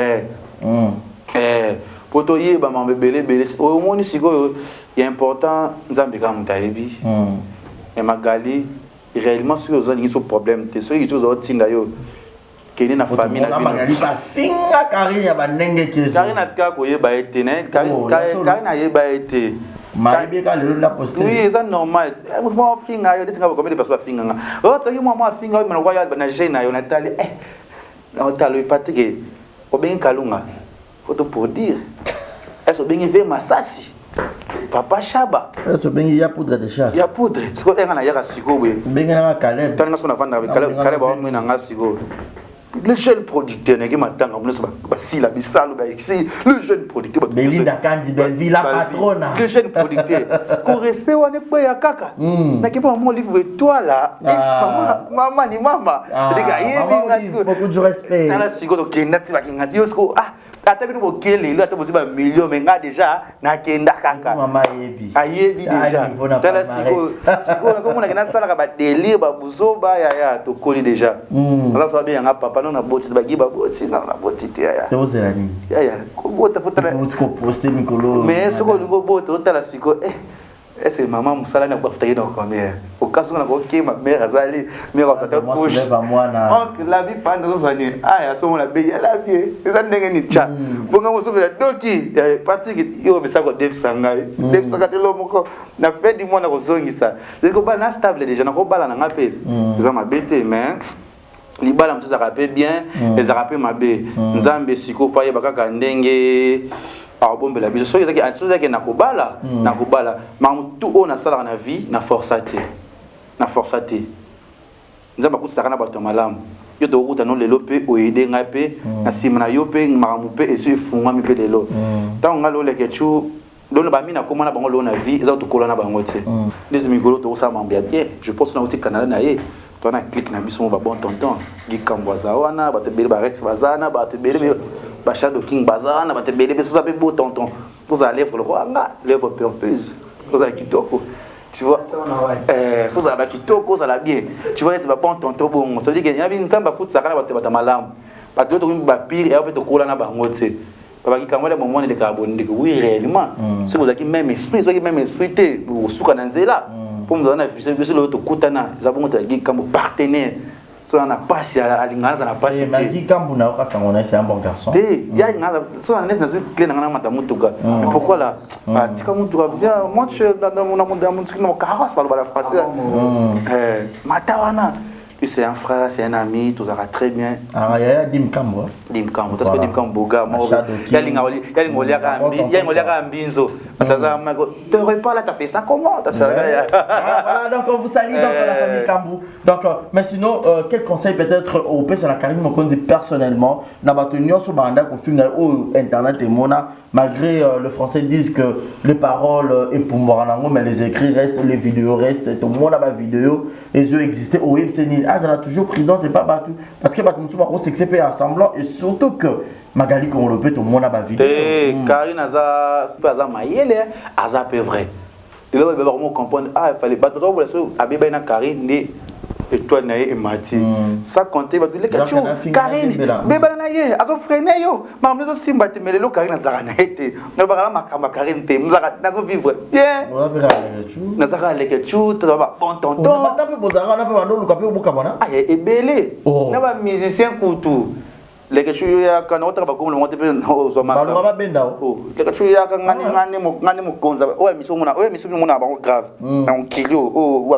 poto yeba mambe belé au moni siko il est important nzambe ka mutayebi et magali réellement sur aux gens problème te so ils ont tinda yo kene na famille na magali ba finga Karine ya banenge kizo Karine atika ko yeba ete ne Karine ayeba ete maïbe ka le la poster oui c'est normal moi finga yo detinga combien de personnes finga nga oh to moi finga mais royal na jeune yo natali na talo patike obengi kalunga photo pour dire est-ce bien veut Masasi papa Chaba est-ce bien il y a poudre de chasse il y a poudre c'est quoi ngana yaka siko we bien na Caleb tanga sona vanda Caleb ba mwe na ngasiko le jeune producteur ngi matanga mwe so ba sila bisalo ba ici le jeune producteur Belinda Kandi Belleville la patrona le jeune producteur ko respect wane kwa ya kaka na kipa mo livre toi là maman ni mama diga yebi ngasiko beaucoup de respect tala siko to kenati ba kingati yosko ata bino bokele lo ata boziba million mais nga déjà na kenda kaka mama yebi ayebi déjà tala siko na komona kena sala ka ba délire ba buzoba ya to koli déjà ala so bien nga papa non na boti ba giba boti na boti te ya to zela ni ya ko bota potala ko poster mikolo mais soko lingo bota tala siko est-ce que maman musala na bafuta yina combien au cas où on a OK ma mère azali mère on s'attend couche donc la vie pas dans zone ya so on la paye la vie c'est ça ndenge ni cha bonga mo so la doki Patrick yo bisa ko Dave Sangai Dave Sangai lo moko na fin du mois na ko zongisa c'est ko ba na stable déjà na ko bala na ngape ça m'a bêté mais libala mtsa rapé bien les rapé mabe nzambe siko faye bakaka ndenge a bombe la biso soki ezaki nakobala mamutu oyo nasalaka na vie na forçate nzambe akusaka na bato malamu yo tokuta no lelo mpe oyede ngai mpe na nsima na yo mpe makambo mpe eso efungwami mpe lelo ntango ngai loleke tu lono bami nakoma na bango lelo na vie eza tokola na bango te lezi mikolo tokosala mambo ya bien je pense na oti canada na ye tona clique na biso mo babon tonton gikambo aza wana bato ebele barex baza na bato ebele Bachado King Bazana, ba te bele be so ça peut beau tonton. Vous allez lèvre le roi nga, lèvre pumpeuse. Vous allez kitoko. Tu vois vous allez kitoko, ça la bien. Tu vois c'est pas bon tonton bon. Ça veut dire que y a une femme ba kuta kana ba te ba malamu. Ba to to ba pire et après to kola na bango te. Papa qui kamala moment de carbone de oui réellement ce que vous avez même esprit ceux qui même esprit té au souka nanzela pour nous donner visé sur l'autre kutana za bongo ta gi comme partenaire so na passe à l'ingana na passe mais Guy Kambu na ka sangona c'est un bon garçon il y a ngana so na net na clé na ngana mata mutuka mais pourquoi là tika mutuka bien moi je dans mon mutuka na carrosse par la français matawana. C'est un frère, c'est un ami, tout ça va très bien. Ah, il y a Dim Kambo. Dim Kambo, parce que Dim Kambo, il y a un binzo. Tu n'aurais pas là, tu as fait ça comment? Voilà, donc on vous salue dans la famille Kambo. Donc, mais sinon, quel conseil peut-être au pays sur la carrière, on dit personnellement, dans la tenue sur Banda, qu'on filme au internet et mona, malgré le français disent que les paroles et pour moi, mais les écrits restent, les vidéos restent, tout le monde a ma vidéo, les yeux existaient au web, c'est nul. Ah, ça a toujours pris dans et pas battu. Parce que c'est que c'est fait semblant et surtout que Magali, comme on le peut, tout le monde a ma vidéo. Karine Aza, c'est pas Mayele, Aza peu vrai. Et là, on va vraiment comprendre, ah, il fallait pas tout le monde, Abeba et Karine, et toi, Naye et Mati. Ça comptait, va dire, Karine, Beba Naye, Azo Frené, yo, Maman, nous aussi, mais le Karine Azara Naye, nous allons ma Karine, nous allons vivre bien. Nous allons aller quelque chose, tu vas bon tonton. Ah, et belé, nous allons musicien couteau. Les gens qui ont été comme le monté aux hommes. Les gens qui ont grave. Un kilo, ou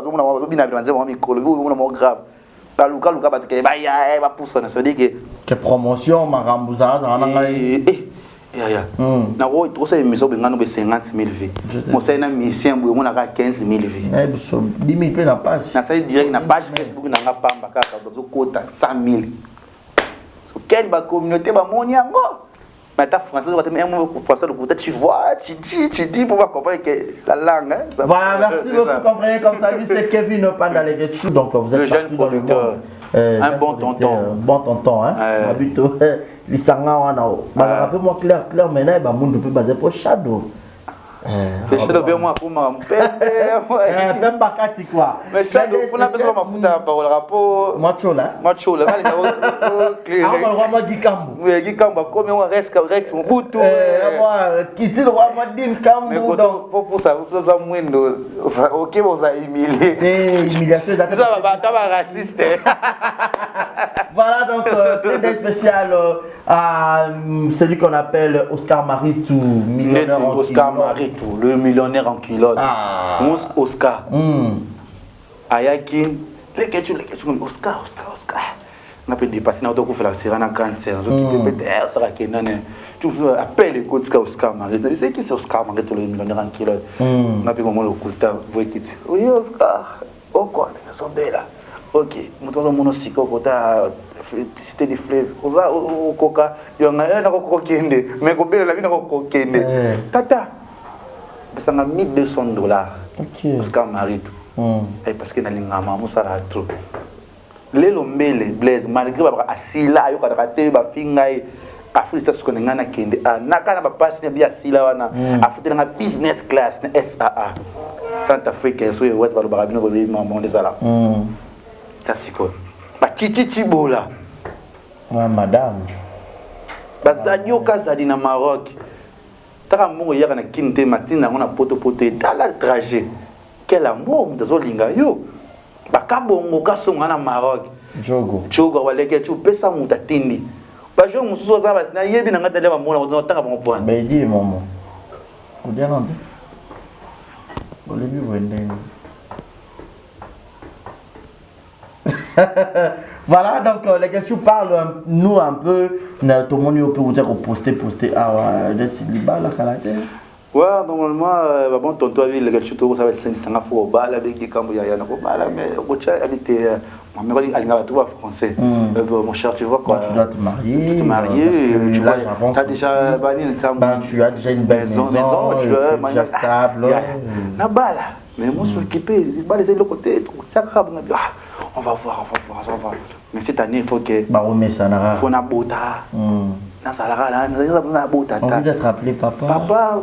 grave. Que promotion, Marambuza, na wo trop ça émission be ngano be 50 000 vues mo ça na mission bo mo na 15 000 vues 10 000 pe na page na ça direct na page Facebook na nga pamba kaka do kota 100 000 so quelle ba communauté ba moni yango mais ta français doit être un français de côté tu vois tu dis pour comprendre que la langue hein, ça voilà merci beaucoup comprenez comme ça lui c'est Kevin Panda les gars donc vous êtes le jeune producteur un bon tonton hein habito lisanga wana ba rappelle-moi clair mais là ba mundu pe basé pour shadow c'est shadow bien moi pour ma même bakati quoi mais shadow faut na besoin mafuta par le rapport macho là allez clair ah on va Gikambo comme on reste Rex Mobutu moi kiti le roi Madim Kambo donc pour ça mwendo OK vous a humilié humiliation ça va raciste voilà donc très spécial à celui qu'on appelle Oscar Maritou millionnaire en Oscar Maritou le millionnaire en culotte Oscar Ayakin les questions Oscar on peut dépasser notre coup faire la série en cancer qui peut être ça qui est tu appelles le code Oscar Maritou c'est qui c'est Oscar Maritou le millionnaire en culotte on appelle comment le culta vous quitte oui Oscar oh quoi ils sont belles là ok mutozo monosiko kota cité des fleuves oza okoka yonga na kokokende mais ko bela na kokokende tata basanga $1,200 ok Oscar Maritou et parce que na lingama musala trop lelo mbele Blaise malgré ba asila yo kada te ba fingai Afrique ce qu'on ngana kende nakana ba passe bien asila wana afutela nga business class na SAA Centre Africain so West ba barabino ko le maman des ala Tasiko. Ba chichi bola. Ouais madame. Bazadio kazadi na Maroc. Taka mongo yaka na kinte matina ngona poto dala trajet. Quel amour mtazo linga yo. Bakabongo kasonga na Maroc. Jogo waleke tu pesa mutatindi. Ba jo mususu za basina yebi na ngata leba mona ngo taka bongo point. Ba di maman. O dia non. O le bi wende. Voilà donc les gars tu parles nous un peu tout le monde peut vous dire poster des célibats la caractère ouais normalement bon tonton les gars tu ça va c'est ça faut bala avec Kambo ya na ko bala mais kocha habiter mais alinga tout français mon cher tu vois quoi tu dois te marier tu vois tu as déjà tu as déjà une belle maison tu vois déjà stable na bala mais moi je occupé bala c'est le côté ça crabe on va voir mais cette année il faut que faut na bota Envie d'être appelé papa.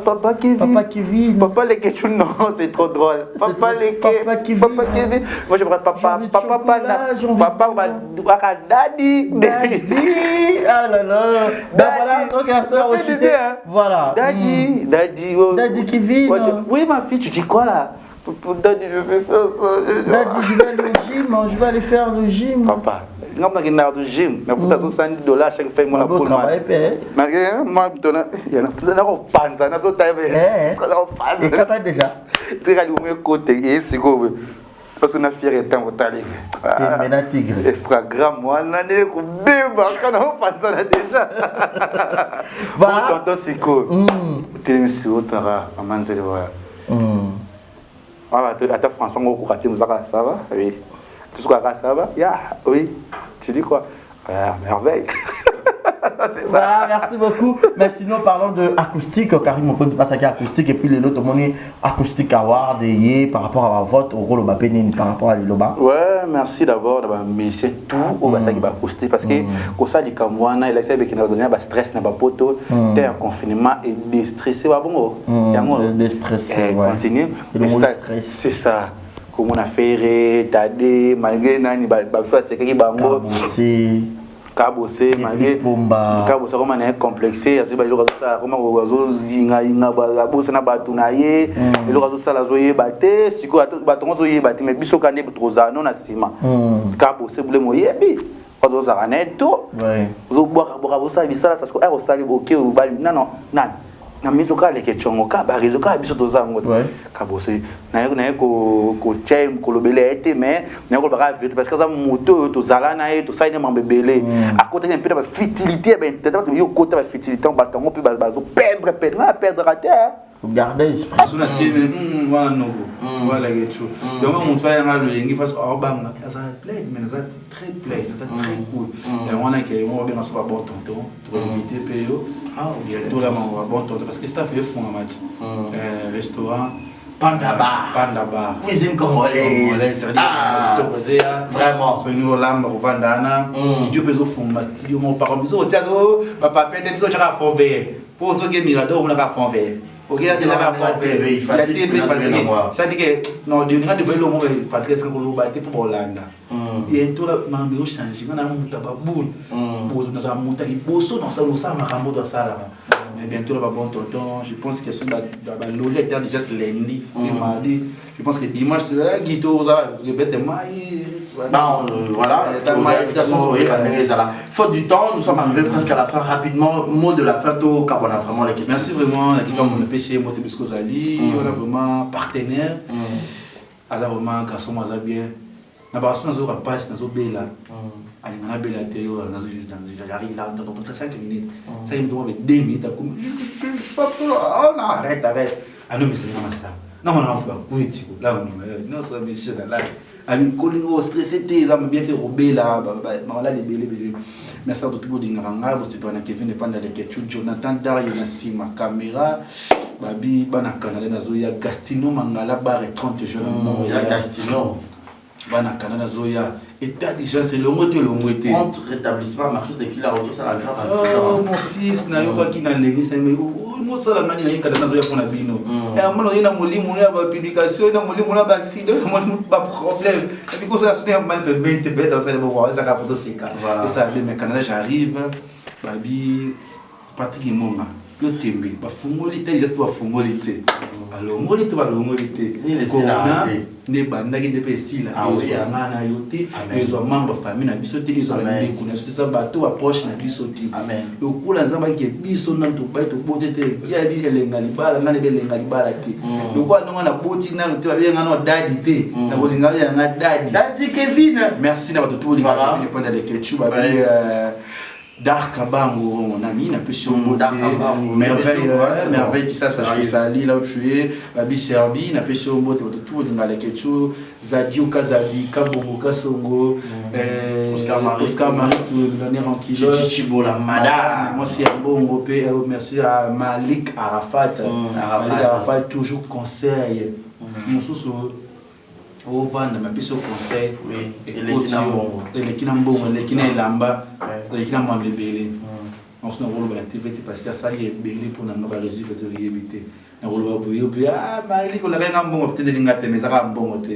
Papa Kevin. Papa Kevin. Papa les questions, non, c'est trop drôle. Papa les Papa Kevin. Papa Kevin. Moi je prends papa. Papa Daddy. Ah là là. Voilà, donc voilà. Daddy. Daddy Kevin. Oui, ma fille, tu dis quoi là? Daddy, je vais faire ça. Daddy, je vais aller au gym. Je vais aller faire le gym. Papa. Non, je vais aller au gym. Mais pour $70 chaque fois, moi, la poule. Mais moi, il y en a plus de panza. Et quand déjà? Tu vas aller au côté. Et c'est quoi? Parce qu'on a fier et temps, vous allez. Mais tigre. Instagram, moi, on a des bébés. Quand on pense ça déjà. Voilà. Bon, tonton, c'est quoi? Télévision, tu auras un manzé de voir. Attends, François, on va ça va? Oui. Tout ce qu'on a, ça va? Oui. Tu dis quoi? Merveille. Voilà, merci beaucoup. Mais sinon, parlons de acoustique. Karim, on peut passer à acoustique et puis les autres, on est acoustique award et par rapport à votre rôle au Bapénine, par rapport à l'Iloba. Ouais, merci d'abord d'avoir mis tout au Bassa qui va acoustique parce que quand ça, les Kamouana, il a essayé de donner un stress, un poteau, un confinement et déstressé. Bon, déstressé. Continue. C'est ça. Comme on a fait, Tadé, malgré Nani, c'est qui bango. Kabosé, malgré Kabosé, comme on est complexé, il y a des gens qui ont na miso ka leke chongo ka barizo ka biso tozango kabose na ko chem ko lobele ete mais na ko baka vite parce que ça moto to zala na e to saine mambebele à côté un peu de fertilité ben peut-être yo côté de fertilité on batongo puis bazo perdre à terre garder esprit suna tene voilà nogo voilà quelque donc on fait un le ngi face au bang ça play mais ça très play ça très cool et on a que on va bien sur bon tonton pour inviter PO bientôt là on va bon tonton parce que ça fait fond en mat restaurant Panda Bar cuisine congolaise vraiment sur une lambe au Vandana studio peso fond ma studio mon parent biso papa peut-être biso chaka fond vert pour ceux qui mirador on a fond vert. Ok, déjà la TV facile. Ça dit que non, de nous devons le mot Patrice Ngolo battre pour Hollanda. Et tout le monde a changé. On a monté à boule. Pour nous a monté qui bosso dans ça, ça m'a rambo dans ça là. Mais bientôt là bon tonton, je pense que sur la loge était déjà lundi, c'est mardi. Je pense que dimanche Guito ça répète mai. Voilà, faute du temps, nous sommes arrivés presque à la fin. Rapidement, mot de la fin, on a vraiment les questions. Merci vraiment, on a pêché, on a vraiment partenaire. On a vraiment garçon, on a bien. On a passe dans le là. On a bien la théorie, j'arrive là, dans 5 minutes. Ça, il me demande 2 minutes. On arrête. Ah non, mais c'est ça. Non, oui, là, non, ça me dit là. Ami Kolingo stressé, ils ont bien été robés là, là, les bélés. Merci à tout le monde. Vous savez, Kevin n'est pas dans les questions. Jonathan Dario, Nassima, caméra, Babi, Banakana, Nazoya, Gastino, Mangala, Barre 30 jeunes. Gastino. Banakana, Zoya. État d'urgence, c'est le mot. Contre rétablissement, Marcus de qui la retour, ça la grave accident. Oh, mon fils, n'a pas qui n'a l'église, mais moi, ça la manière qu'il y a dans la vie. Et à un moment, il y a une publication, il y a un accident, il y a pas de problème. Et puis, quand ça a mal, il peut être dans ça, ça rapporte ces cas. Et ça, mais Canada, j'arrive, Babi, Patrick et Moma. Yo tembe ba fungolite juste ba fungolite alors ngolite ba ngolite corona ne bandaki de pesila ezo ngana yote ezo membre famille na biso te ezo ndeko na biso bato approche na biso te lokula nzamba ke biso na to ba to bote te ya bi elenga libala ngane be elenga libala te lokwa ndonga na boti na te ba benga no dadi te na bolinga ya na dadi Kevin merci na bato to bolinga Kevin panda de kechu ba bi Dark Abango, mon ami, n'a plus sur beauté, merveille qui ça s'acheter ça, là où tu es, Babi Serbi, n'a plus sur beauté, tout dans les ketchup, Zadio Kazabi, Kabongo Kasongo, Oscar Marie, tout l'année en kilo, Chichibola, madame, moi c'est un bon européen, merci à Malik Arafat, Malik Arafat, toujours conseil, mon sous au vendre ma pièce au conseil et les kinambongo les kinelamba les kinambambele on se rôle la TV parce que ça y est belé pour n'a pas réussi que tu éviter na rôle ba boyo ah mais il ko la nga bon peut-être dinga te mais ça va bon te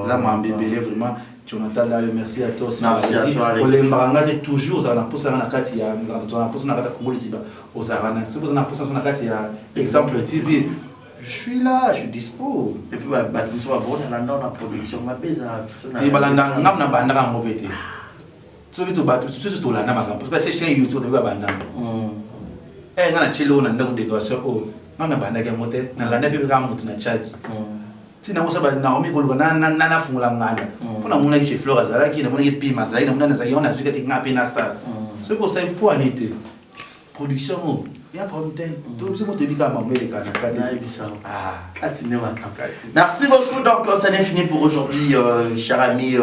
ça m'a belé vraiment Jonathan là merci à toi merci à toi on les maranga toujours ça na posa na kati ya on na posa na kati Congo Liziba aux arana c'est pour ça na posa na kati ya exemple TV je suis là, je suis dispo. Et puis, bah, tu sois bon dans la production, ma pèse. Et bah, na banda en mobété. Tu veux tout battre, tu sais tout là, na maga. Parce que c'est chez YouTube, tu vas banda. Eh, na chelo na ndako décoration. Oh, na banda ke moté, na landa pe ka mutu na charge. Si na musa ba na omi ko na fungula ngana. Pona muna ki flora zala ki na muna ki pima zala, na muna na zala na zika te ngapi na star. C'est pour ça pour anité. Production. Il y a pas de temps. Merci beaucoup. Donc, ça n'est fini pour aujourd'hui, chers amis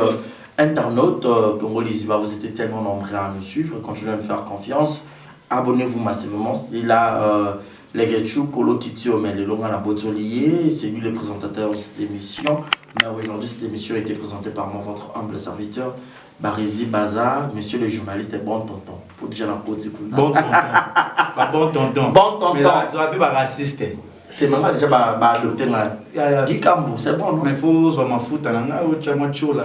internautes. Congo Liziba, vous étiez tellement nombreux à nous suivre. Continuez à me faire confiance. Abonnez-vous massivement. Et là, les Getchou, Kolo Kitio, mais les Longa Botolier, c'est lui le présentateur de cette émission. Mais aujourd'hui, cette émission a été présentée par votre humble serviteur, Barizi Baza, monsieur le journaliste et bon tonton. Pour dire la côte, bon tonton. Bon tonton. Bon tonton. Mais là, tu vas plus raciste. C'est même déjà adopté Guy Cambo, c'est bon, non? Mais il faut que je m'en foute. Tu as mon chou là.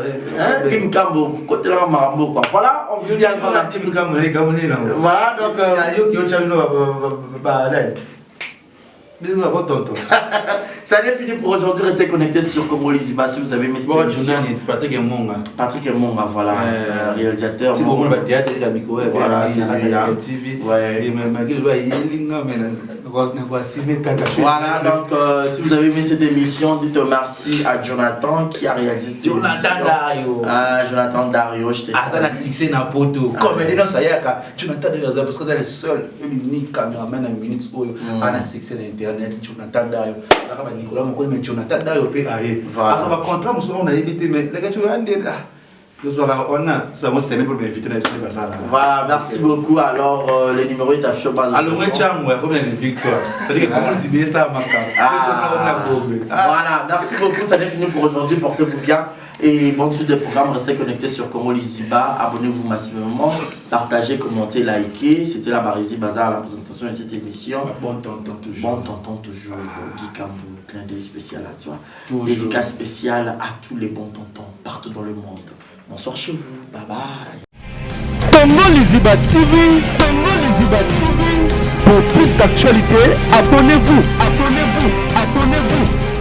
Guy Cambo, côté là, Marambo. Voilà, on vous dit encore la team. Voilà, donc. Bon tonton. Ça n'est fini pour aujourd'hui. Restez connectés sur Congo Liziba si vous avez aimé cette émission. Patrick Monga. Patrick Monga, voilà, réalisateur. C'est bon, le théâtre, il a mis quoi? Voilà, c'est la TV. Ouais. Et même il va y voilà, donc si vous avez aimé cette émission, dites merci à Jonathan qui a réalisé cette Jonathan émission. Dario. Ah, Jonathan Dario, je t'ai ah, ça a succès dans poto. Comme il est ça y est, Jonathan Dario, parce que c'est le seul, l'unique caméraman à minutes où on a succès dans Internet. Jonathan Dario. Nicolas, mon mais Jonathan Dario peut arriver. Voilà. Alors, on va contrat, on a évité, mais les gars, tu vois, voilà, merci beaucoup. Alors, le numéro est affiché par le alors, moi, comme une victoire. C'est-à-dire que comment tu dis ça, voilà, merci beaucoup. Ça n'est fini pour aujourd'hui. Portez-vous bien. Et bonne suite des programmes. Restez connectés sur Congo Liziba. Abonnez-vous massivement. Partagez, commentez, likez. C'était la Barizi Baza à la présentation de cette émission. Bon tonton toujours. Bon tonton toujours. Guy Cambo, clin d'œil spécial à toi. Dédicace spéciale à tous les bons tontons partout dans le monde. Bonsoir chez vous, bye bye. Congo Liziba TV, Congo Liziba TV. Pour plus d'actualités, abonnez-vous, abonnez-vous, abonnez-vous.